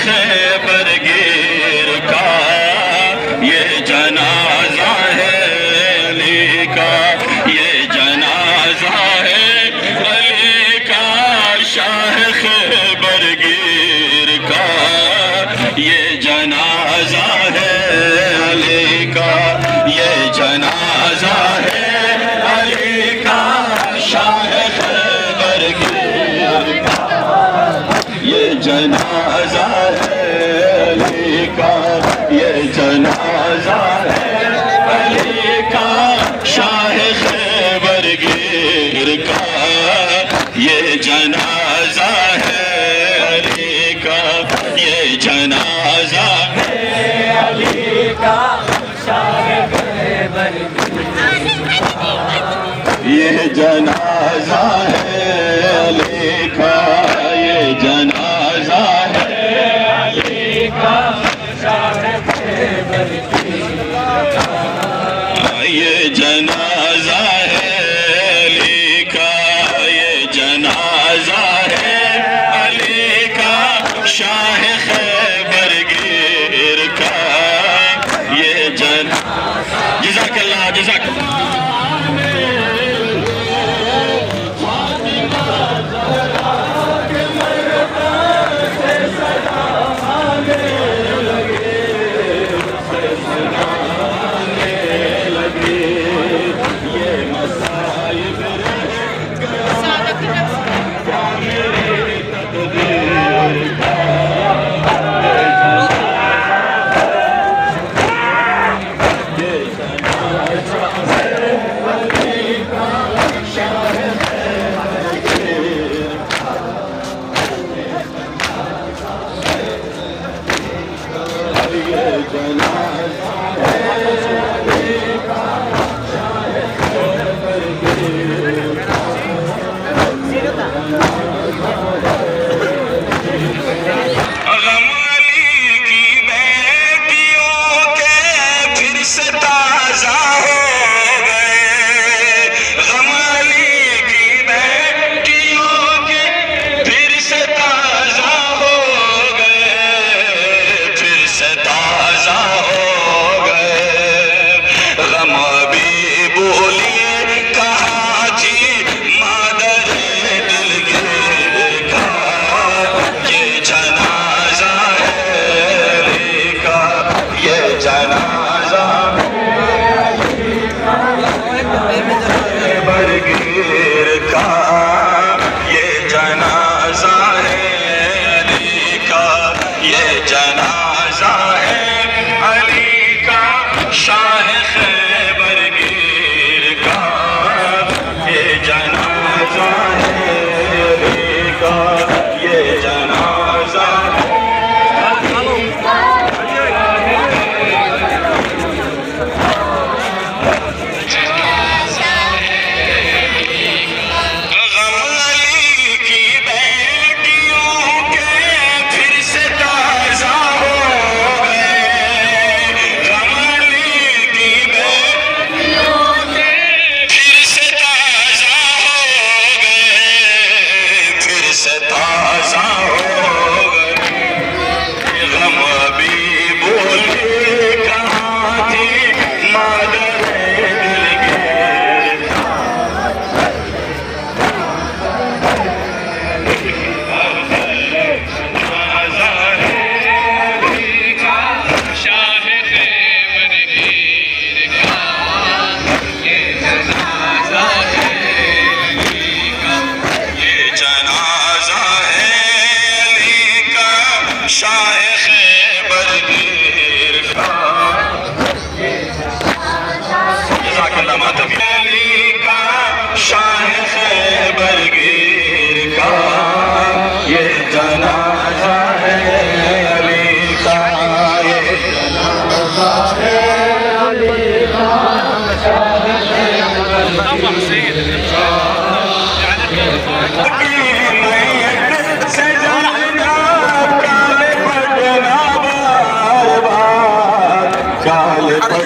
خیبر گیر کا یہ جنازہ ہے علی کا، یہ جنازہ ہے علی کا، شاہ خیبر گیر کا یہ جنازہ ہے علی کا، یہ جنازہ ہے علی کا، شاہ خیبر گیر کا یہ جنازہ ہے علی کا، یہ جنازہ ہے علی کا، شاہ خیبر گیر کا یہ جنازہ ہے علی کا، یہ جنازہ ہے علی کا، شاہ خیبر یہ جنازہ ہے علی کا، یہ جنازہ ہے علی کا، شاہ خیبر یہ جنازہ ہے علی کا، یہ جنازہ ہے علی کا، شاہ خیبر گیر کا یہ جنازہ۔ جزاک اللہ، جزاک اللہ۔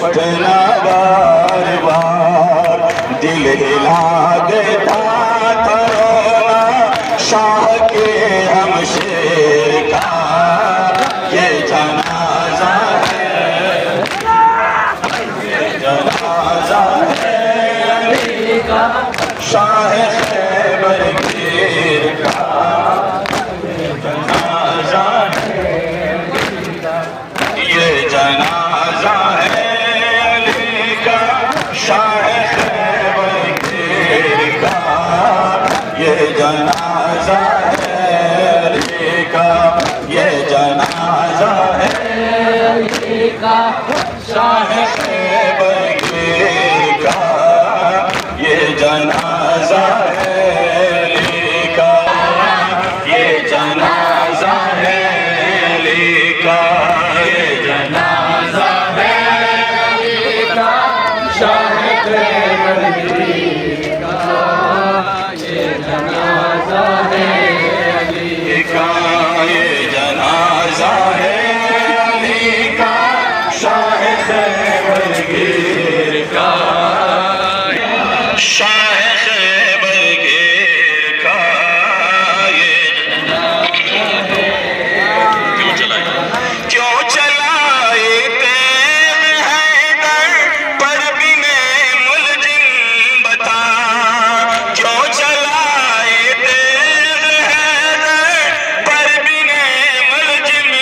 پٹنا بار بار دل ہلا دیتا تھا رونا شاہ کے ہم شیر کا شاہ خیبر گیر کا یہ جنازہ ہے علی کا، یہ جنازہ ہے علی کا، یہ جنازہ ہے علی کا، شاہ خیبر گیر کا یہ جنازہ ہے علی کا، یہ جنازہ ہے علی کا، شاہ خیبر گیر کا، شاہ خیبر گیر کا یہ کیوں چلائے تیغ حیدر پر بن ملجم بتا، کیوں چلائے تیغ حیدر پر بن ملجم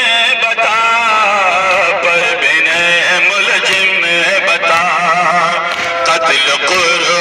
بتا، پر بن ملجم بتا، قتل قربان